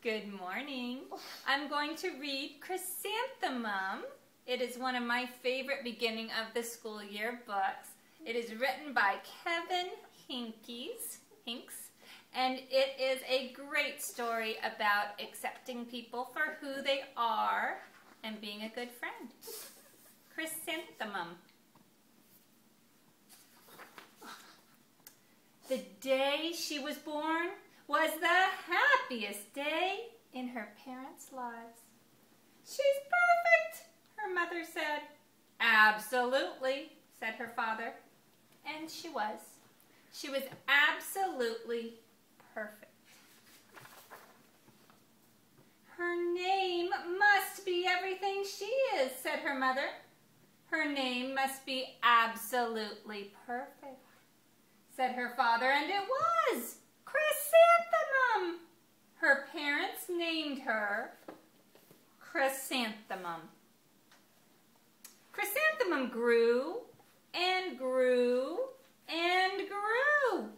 Good morning. I'm going to read Chrysanthemum. It is one of my favorite beginning of the school year books. It is written by Henkes, and it is a great story about accepting people for who they are and being a good friend. Chrysanthemum. The day she was born was the happiest day in her parents' lives. "She's perfect," her mother said. "Absolutely," said her father. And she was. She was absolutely perfect. "Her name must be everything she is," said her mother. "Her name must be absolutely perfect," said her father, and it was. Chrysanthemum! Her parents named her Chrysanthemum. Chrysanthemum grew and grew and grew.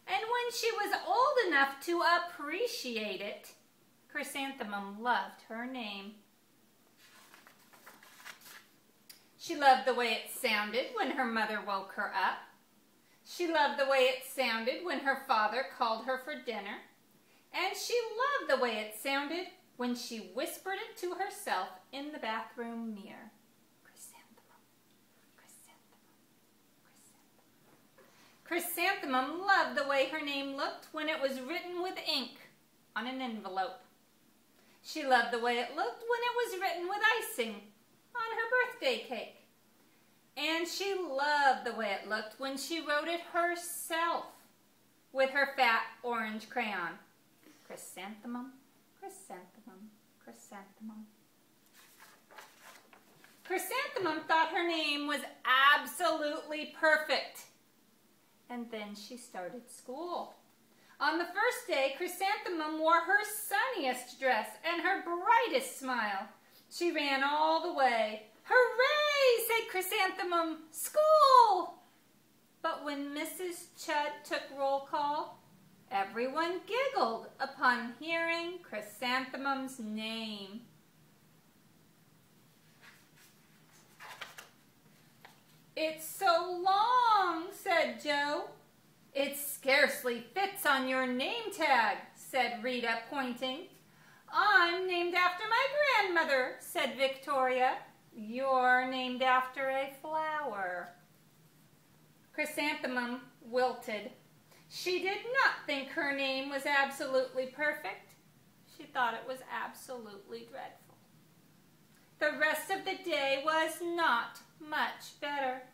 And when she was old enough to appreciate it, Chrysanthemum loved her name. She loved the way it sounded when her mother woke her up. She loved the way it sounded when her father called her for dinner. And she loved the way it sounded when she whispered it to herself in the bathroom mirror. Chrysanthemum, chrysanthemum, chrysanthemum. Chrysanthemum loved the way her name looked when it was written with ink on an envelope. She loved the way it looked when it was written with icing on her birthday cake. And she loved the way it looked when she wrote it herself with her fat orange crayon. Chrysanthemum, chrysanthemum, chrysanthemum. Chrysanthemum thought her name was absolutely perfect. And then she started school. On the first day, Chrysanthemum wore her sunniest dress and her brightest smile. She ran all the way. "Hooray!" said Chrysanthemum. "School!" But when Mrs. Chudd took roll call, everyone giggled upon hearing Chrysanthemum's name. "It's so long," said Joe. "It scarcely fits on your name tag," said Rita, pointing. "I'm named after my grandmother," said Victoria. "You're named after a flower." Chrysanthemum wilted. She did not think her name was absolutely perfect. She thought it was absolutely dreadful. The rest of the day was not much better.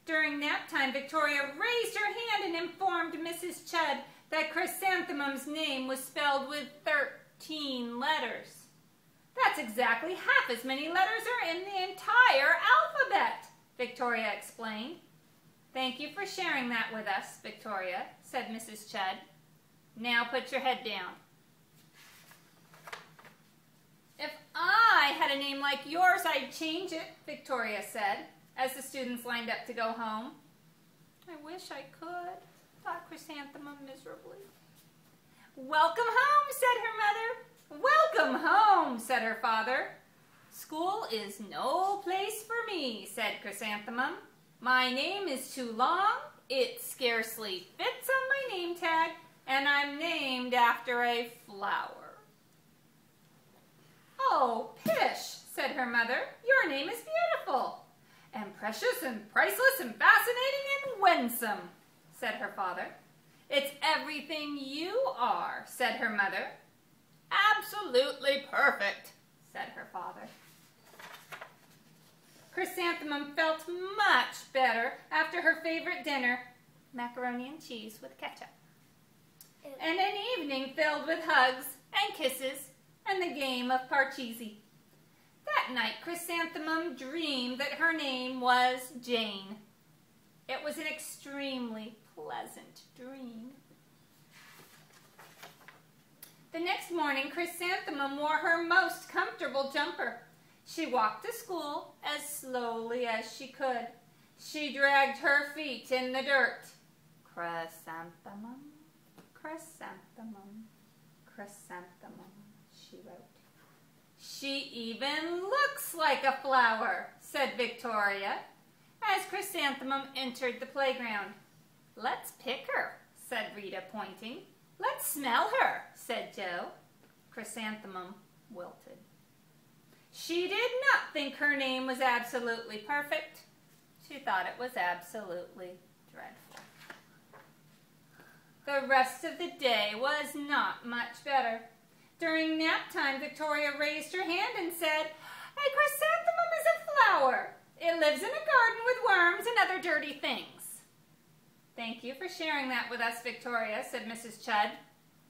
During nap time, Victoria raised her hand and informed Mrs. Chudd that Chrysanthemum's name was spelled with 13 letters. "That's exactly half as many letters are in the entire alphabet," Victoria explained. "Thank you for sharing that with us, Victoria," said Mrs. Chudd. "Now put your head down." "If I had a name like yours, I'd change it," Victoria said, as the students lined up to go home. "I wish I could," thought Chrysanthemum miserably. "Welcome home," said her mother. "Welcome home," said her father. "School is no place for me," said Chrysanthemum. "My name is too long, it scarcely fits on my name tag, and I'm named after a flower." "Oh, pish," said her mother. "Your name is beautiful, and precious and priceless and fascinating and winsome," said her father. "It's everything you are," said her mother. "Absolutely perfect," said her father. Chrysanthemum felt much better after her favorite dinner, macaroni and cheese with ketchup, and an evening filled with hugs and kisses and the game of Parcheesi. That night, Chrysanthemum dreamed that her name was Jane. It was an extremely pleasant dream. The next morning, Chrysanthemum wore her most comfortable jumper. She walked to school as slowly as she could. She dragged her feet in the dirt. Chrysanthemum, chrysanthemum, chrysanthemum, she she wrote. She even looks like a flower, said Victoria, as Chrysanthemum entered the playground. Let's pick her, said Rita, pointing. Let's smell her, said Joe. Chrysanthemum wilted. She did not think her name was absolutely perfect. She thought it was absolutely dreadful. The rest of the day was not much better. During nap time, Victoria raised her hand and said, "A chrysanthemum is a flower. It lives in a garden with worms and other dirty things." "Thank you for sharing that with us, Victoria," said Mrs. Chudd.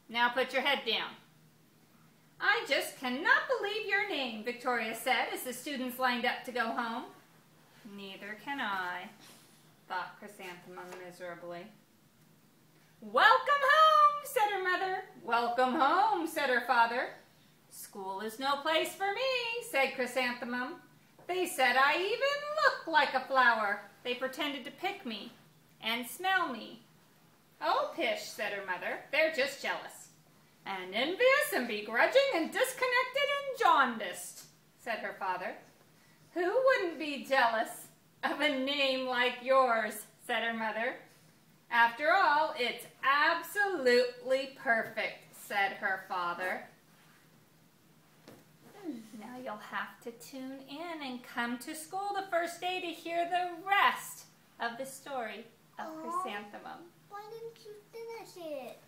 "Now put your head down." "I just cannot believe your name," Victoria said as the students lined up to go home. "Neither can I," thought Chrysanthemum miserably. "Welcome home," said her mother. "Welcome home," said her father. "School is no place for me," said Chrysanthemum. "They said I even looked like a flower. They pretended to pick me and smell me." "Oh, pish," said her mother. "They're just jealous." "And envious and begrudging and disconnected and jaundiced," said her father. "Who wouldn't be jealous of a name like yours?" said her mother. "After all, it's absolutely perfect," said her father. Now you'll have to tune in and come to school the first day to hear the rest of the story of Chrysanthemum. Why didn't you finish it?